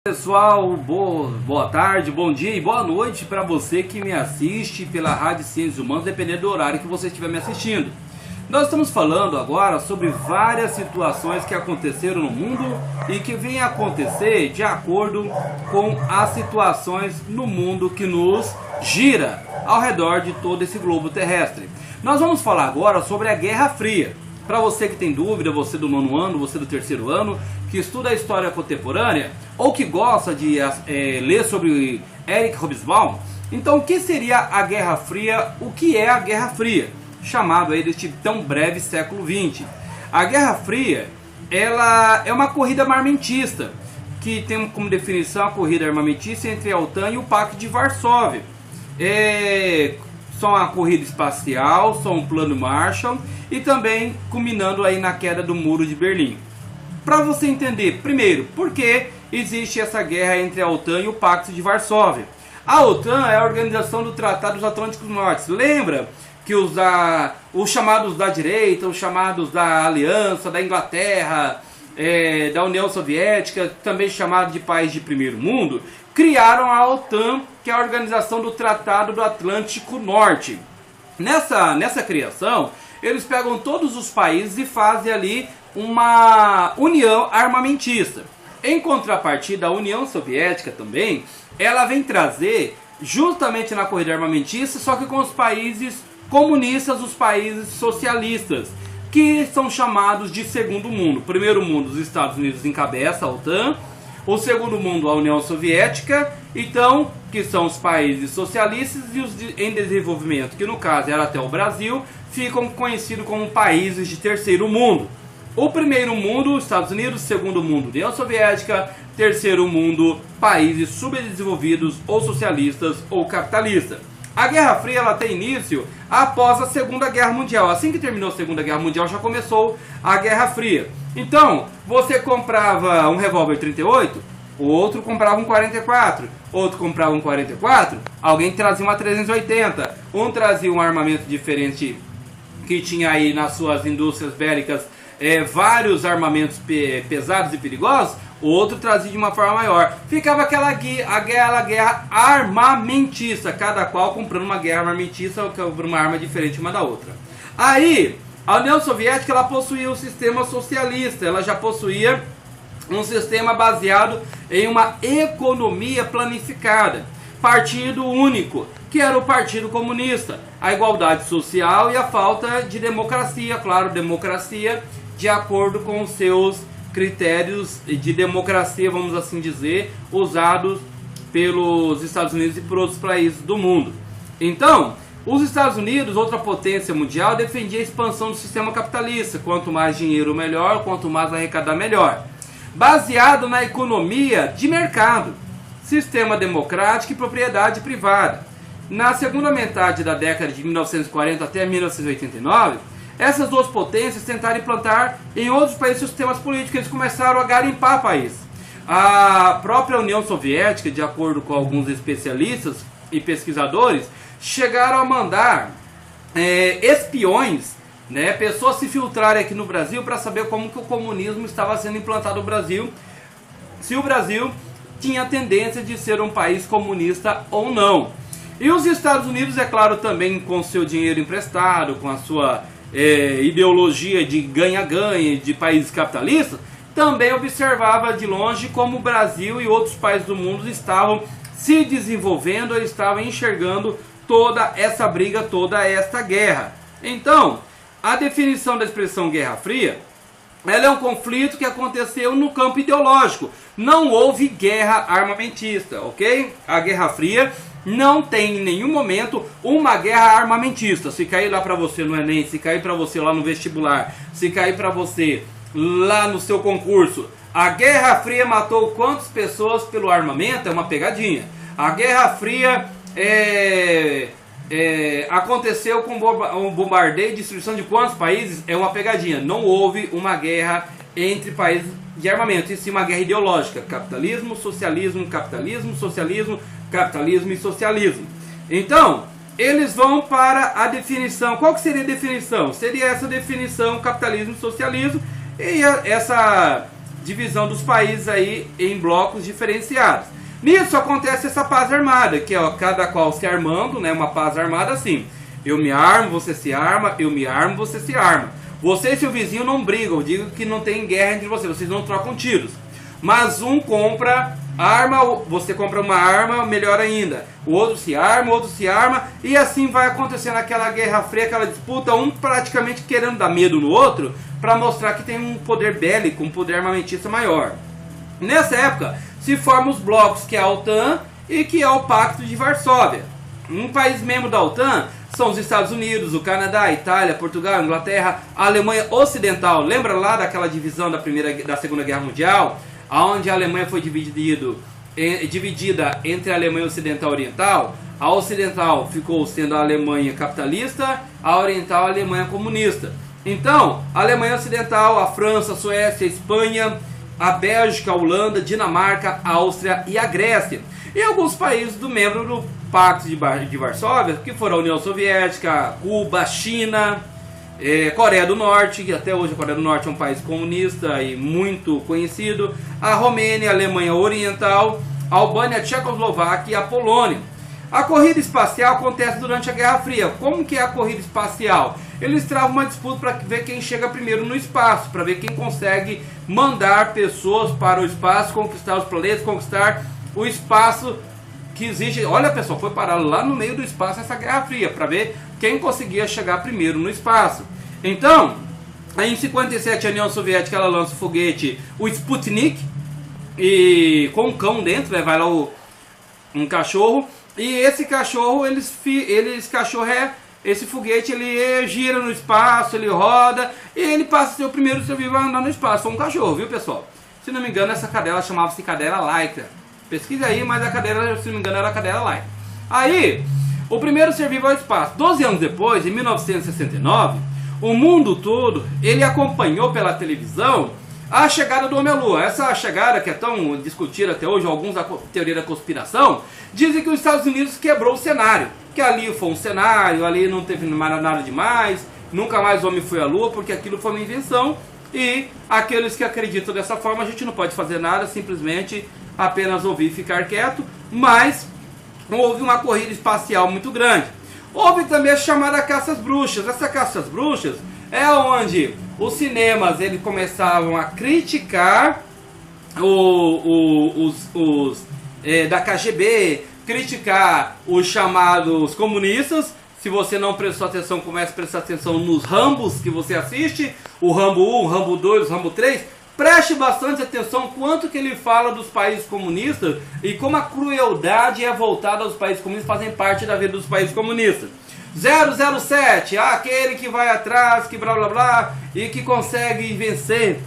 Pessoal, boa tarde, bom dia e boa noite para você que me assiste pela Rádio Ciências Humanas, dependendo do horário que você estiver me assistindo. Nós estamos falando agora sobre várias situações que aconteceram no mundo e que vêm a acontecer de acordo com as situações no mundo que nos gira ao redor de todo esse globo terrestre. Nós vamos falar agora sobre a Guerra Fria. Para você que tem dúvida, você do nono ano, você do terceiro ano, que estuda a história contemporânea ou que gosta de ler sobre Eric Hobsbawm, então o que seria a Guerra Fria? O que é a Guerra Fria? Chamado aí deste tão breve século XX. A Guerra Fria, ela é uma corrida armamentista, que tem como definição a corrida armamentista entre a OTAN e o Pacto de Varsóvia. São a corrida espacial, são um plano Marshall e também culminando aí na queda do Muro de Berlim. Para você entender, primeiro, por que existe essa guerra entre a OTAN e o Pacto de Varsóvia? A OTAN é a Organização do Tratado dos Atlânticos Norte. Lembra que os chamados da direita, os chamados da Aliança, da Inglaterra, da União Soviética, também chamado de país de primeiro mundo, criaram a OTAN, que é a Organização do Tratado do Atlântico Norte. Nessa criação, eles pegam todos os países e fazem ali uma união armamentista. Em contrapartida, a União Soviética também, ela vem trazer, justamente na corrida armamentista, só que com os países comunistas, os países socialistas, que são chamados de segundo mundo. Primeiro mundo, os Estados Unidos encabeça a OTAN, o segundo mundo, a União Soviética, então, que são os países socialistas, e os em desenvolvimento, que no caso era até o Brasil, ficam conhecidos como países de terceiro mundo. O primeiro mundo, Estados Unidos; segundo mundo, União Soviética; terceiro mundo, países subdesenvolvidos ou socialistas ou capitalistas. A Guerra Fria ela tem início após a Segunda Guerra Mundial. Assim que terminou a Segunda Guerra Mundial, já começou a Guerra Fria. Então, você comprava um revólver 38, o outro comprava um 44, outro comprava um 44, alguém trazia uma 380, um trazia um armamento diferente que tinha aí nas suas indústrias bélicas vários armamentos pesados e perigosos, o outro trazia de uma forma maior. Ficava aquela guerra armamentista, cada qual comprando uma guerra armamentista, uma arma diferente uma da outra. Aí, a União Soviética ela possuía um sistema socialista, ela já possuía um sistema baseado em uma economia planificada, partido único, que era o Partido Comunista, a igualdade social e a falta de democracia, claro, democracia de acordo com os seus critérios de democracia, vamos assim dizer, usados pelos Estados Unidos e por outros países do mundo. Então, os Estados Unidos, outra potência mundial, defendia a expansão do sistema capitalista, quanto mais dinheiro melhor, quanto mais arrecadar melhor, baseado na economia de mercado, sistema democrático e propriedade privada. Na segunda metade da década de 1940 até 1989, essas duas potências tentaram implantar em outros países sistemas políticos. Eles começaram a garimpar países. A própria União Soviética, de acordo com alguns especialistas e pesquisadores, chegaram a mandar espiões, pessoas se filtrarem aqui no Brasil para saber como que o comunismo estava sendo implantado no Brasil, se o Brasil tinha a tendência de ser um país comunista ou não. E os Estados Unidos, é claro, também com seu dinheiro emprestado, com a sua ideologia de ganha-ganha de países capitalistas, também observava de longe como o Brasil e outros países do mundo estavam se desenvolvendo, eles estavam enxergando toda essa briga, toda esta guerra. Então, a definição da expressão Guerra Fria, ela é um conflito que aconteceu no campo ideológico. Não houve guerra armamentista, ok? A Guerra Fria não tem em nenhum momento uma guerra armamentista. Se cair lá para você no Enem, se cair para você lá no vestibular, se cair para você lá no seu concurso, a Guerra Fria matou quantas pessoas pelo armamento? É uma pegadinha. A Guerra Fria aconteceu com um bombardeio e destruição de quantos países? É uma pegadinha. Não houve uma guerra entre países de armamento, e sim uma guerra ideológica. Capitalismo, socialismo, capitalismo, socialismo, capitalismo e socialismo. Então, eles vão para a definição. Qual que seria a definição? Seria essa definição, capitalismo e socialismo, e essa divisão dos países aí em blocos diferenciados. Nisso acontece essa paz armada, que é cada qual se armando, né? Uma paz armada assim: eu me armo, você se arma, eu me armo, você se arma. Você e seu vizinho não brigam, eu digo que não tem guerra entre vocês não trocam tiros. Mas um compra arma, você compra uma arma, melhor ainda. O outro se arma, e assim vai acontecendo aquela guerra fria, aquela disputa, um praticamente querendo dar medo no outro, para mostrar que tem um poder bélico, um poder armamentista maior. Nessa época, se formam os blocos, que é a OTAN e que é o Pacto de Varsóvia. Um país membro da OTAN são os Estados Unidos, o Canadá, a Itália, Portugal, a Inglaterra, a Alemanha Ocidental. Lembra lá daquela divisão da Segunda Guerra Mundial, onde a Alemanha foi dividida entre a Alemanha Ocidental e Oriental? A Ocidental ficou sendo a Alemanha capitalista, a Oriental a Alemanha comunista. Então, a Alemanha Ocidental, a França, a Suécia, a Espanha, a Bélgica, a Holanda, Dinamarca, a Áustria e a Grécia. E alguns países do membro do Pacto de Varsóvia, que foram a União Soviética, Cuba, China, Coreia do Norte, que até hoje a Coreia do Norte é um país comunista e muito conhecido, a Romênia, a Alemanha Oriental, a Albânia, a Tchecoslováquia e a Polônia. A corrida espacial acontece durante a Guerra Fria. Como que é a corrida espacial? Eles travam uma disputa para ver quem chega primeiro no espaço, para ver quem consegue mandar pessoas para o espaço, conquistar os planetas, conquistar o espaço que existe. Olha, pessoal, foi parar lá no meio do espaço essa Guerra Fria, para ver quem conseguia chegar primeiro no espaço. Então, aí em 57 a União Soviética ela lança o foguete, o Sputnik, e com um cão dentro, né, vai lá um cachorro, e esse cachorro, esse foguete ele gira no espaço, ele roda, e ele passa a ser o primeiro ser vivo a andar no espaço. Foi um cachorro, viu, pessoal? Se não me engano, essa cadela chamava-se cadela Laika. Pesquisa aí, mas a cadela, se não me engano, era a cadela Laika. Aí, o primeiro ser vivo ao espaço. 12 anos depois, em 1969, o mundo todo, ele acompanhou pela televisão a chegada do homem à Lua. Essa chegada que é tão discutida até hoje, alguns da teoria da conspiração, dizem que os Estados Unidos quebrou o cenário. Que ali foi um cenário, ali não teve nada demais, nunca mais o homem foi à Lua, porque aquilo foi uma invenção. E aqueles que acreditam dessa forma, a gente não pode fazer nada, simplesmente apenas ouvir e ficar quieto. Mas houve uma corrida espacial muito grande. Houve também a chamada caça às bruxas. Essa caça às bruxas é onde os cinemas eles começavam a criticar da KGB, criticar os chamados comunistas. Se você não prestou atenção, comece a prestar atenção nos Rambos que você assiste, o Rambo 1, o Rambo 2, o Rambo 3. Preste bastante atenção quanto que ele fala dos países comunistas e como a crueldade é voltada aos países comunistas, fazem parte da vida dos países comunistas. 007, aquele que vai atrás, que blá blá blá, e que consegue vencer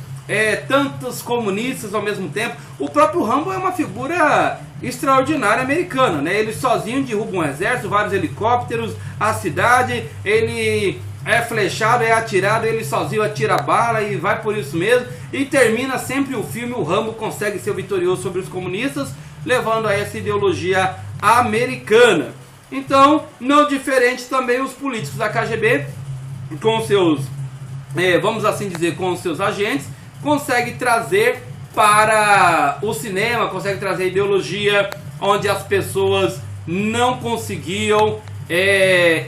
tantos comunistas ao mesmo tempo. O próprio Rambo é uma figura extraordinária americana, né? Ele sozinho derruba um exército, vários helicópteros, a cidade, ele é flechado, é atirado, ele sozinho atira bala e vai por isso mesmo. E termina sempre o filme, o Rambo consegue ser vitorioso sobre os comunistas, levando a essa ideologia americana. Então, não diferente também os políticos da KGB, com seus, vamos assim dizer, com os seus agentes, consegue trazer para o cinema, consegue trazer ideologia onde as pessoas não conseguiam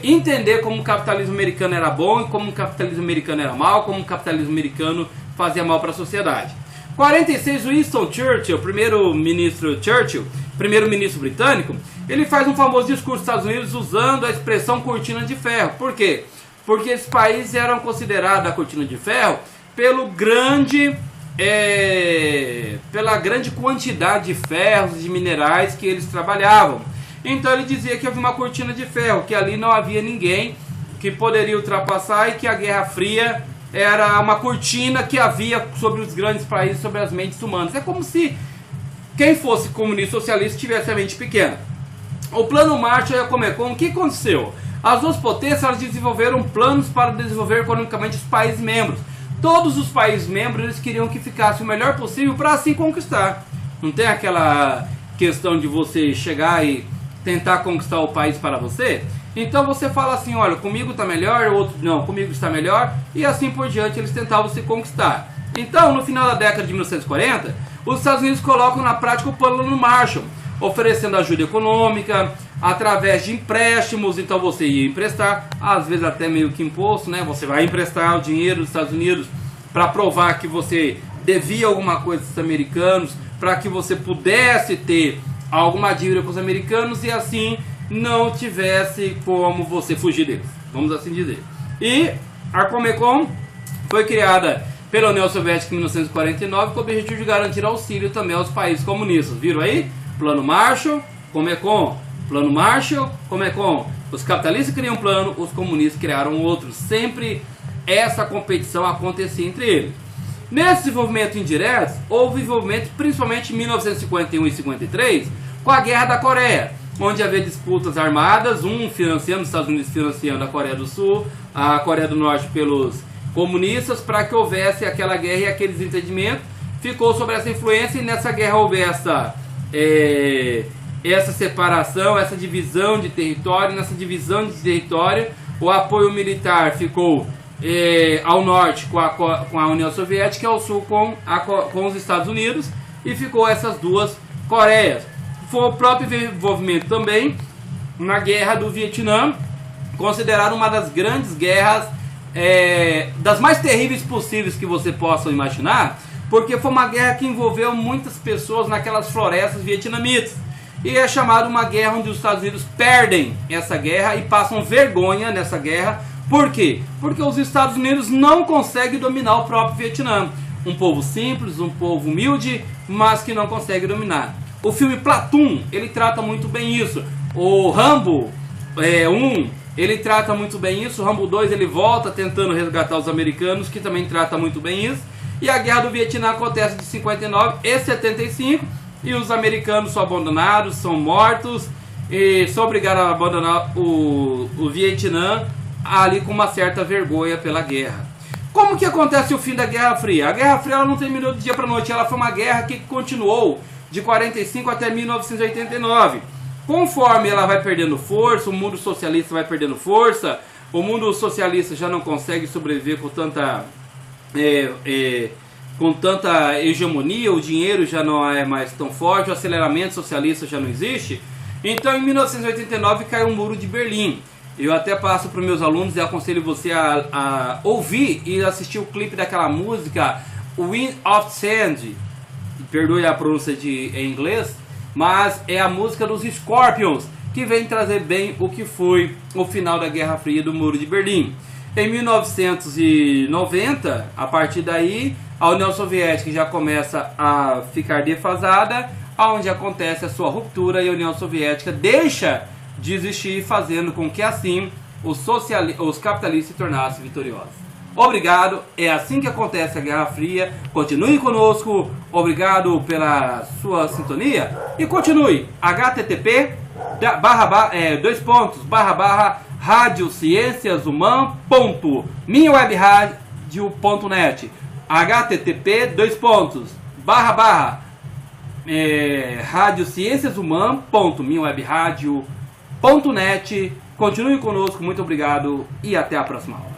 entender como o capitalismo americano era bom e como o capitalismo americano era mal, como o capitalismo americano fazia mal para a sociedade. 46, Winston Churchill, primeiro-ministro britânico, ele faz um famoso discurso nos Estados Unidos usando a expressão cortina de ferro. Por quê? Porque esses países eram considerados a cortina de ferro pela grande quantidade de ferros e de minerais que eles trabalhavam. Então ele dizia que havia uma cortina de ferro, que ali não havia ninguém que poderia ultrapassar e que a Guerra Fria era uma cortina que havia sobre os grandes países, sobre as mentes humanas. É como se quem fosse comunista socialista tivesse a mente pequena. O Plano Marshall e a Comecon, o que aconteceu? As duas potências elas desenvolveram planos para desenvolver economicamente os países membros. Todos os países membros eles queriam que ficasse o melhor possível para assim conquistar. Não tem aquela questão de você chegar e tentar conquistar o país para você? Então você fala assim, olha, comigo está melhor, o outro não, comigo está melhor, e assim por diante eles tentavam se conquistar. Então, no final da década de 1940, os Estados Unidos colocam na prática o Plano Marshall, oferecendo ajuda econômica através de empréstimos. Então você ia emprestar, às vezes até meio que imposto, né? Você vai emprestar o dinheiro dos Estados Unidos para provar que você devia alguma coisa aos americanos, para que você pudesse ter alguma dívida com os americanos e assim não tivesse como você fugir deles, vamos assim dizer. E a Comecon foi criada pela União Soviética em 1949 com o objetivo de garantir auxílio também aos países comunistas. Viram aí? Plano Marshall, Comecon. Plano Marshall, Comecon. Os capitalistas criam um plano, os comunistas criaram outro. Sempre essa competição acontecia entre eles. Nesse desenvolvimento indireto, houve desenvolvimento principalmente em 1951 e 53 com a Guerra da Coreia, onde havia disputas armadas, financiando, os Estados Unidos financiando a Coreia do Sul, a Coreia do Norte pelos comunistas, para que houvesse aquela guerra e aquele desentendimento. Ficou sobre essa influência e nessa guerra houve essa separação, essa divisão de território. Nessa divisão de território, o apoio militar ficou ao norte com a União Soviética e ao sul com os Estados Unidos, e ficou essas duas Coreias. Foi o próprio envolvimento também na Guerra do Vietnã, considerada uma das grandes guerras, das mais terríveis possíveis que você possa imaginar, porque foi uma guerra que envolveu muitas pessoas naquelas florestas vietnamitas. E é chamada uma guerra onde os Estados Unidos perdem essa guerra e passam vergonha nessa guerra. Por quê? Porque os Estados Unidos não conseguem dominar o próprio Vietnã. Um povo simples, um povo humilde, mas que não consegue dominar. O filme Platoon, ele trata muito bem isso. O Rambo 1, ele trata muito bem isso. O Rambo 2, ele volta tentando resgatar os americanos, que também trata muito bem isso. E a Guerra do Vietnã acontece de 59 e 75, e os americanos são abandonados, são mortos, e são obrigados a abandonar o Vietnã ali com uma certa vergonha pela guerra. Como que acontece o fim da Guerra Fria? A Guerra Fria ela não terminou do dia para a noite, ela foi uma guerra que continuou de 45 até 1989. Conforme ela vai perdendo força, o mundo socialista vai perdendo força, o mundo socialista já não consegue sobreviver com tanta hegemonia, o dinheiro já não é mais tão forte, o aceleramento socialista já não existe. Então em 1989 caiu o Muro de Berlim. Eu até passo para os meus alunos e aconselho você a ouvir e assistir o clipe daquela música Wind of Change. Perdoe a pronúncia em inglês, mas é a música dos Scorpions, que vem trazer bem o que foi o final da Guerra Fria do Muro de Berlim. Em 1990, a partir daí, a União Soviética já começa a ficar defasada, onde acontece a sua ruptura e a União Soviética deixa de existir, fazendo com que assim os capitalistas se tornassem vitoriosos. Obrigado, é assim que acontece a Guerra Fria. Continue conosco, obrigado pela sua sintonia e continue. http://radiocienciashuman.minhawebradio.net http://radiocienciashuman.minhawebradio.net. Continue conosco, muito obrigado e até a próxima aula.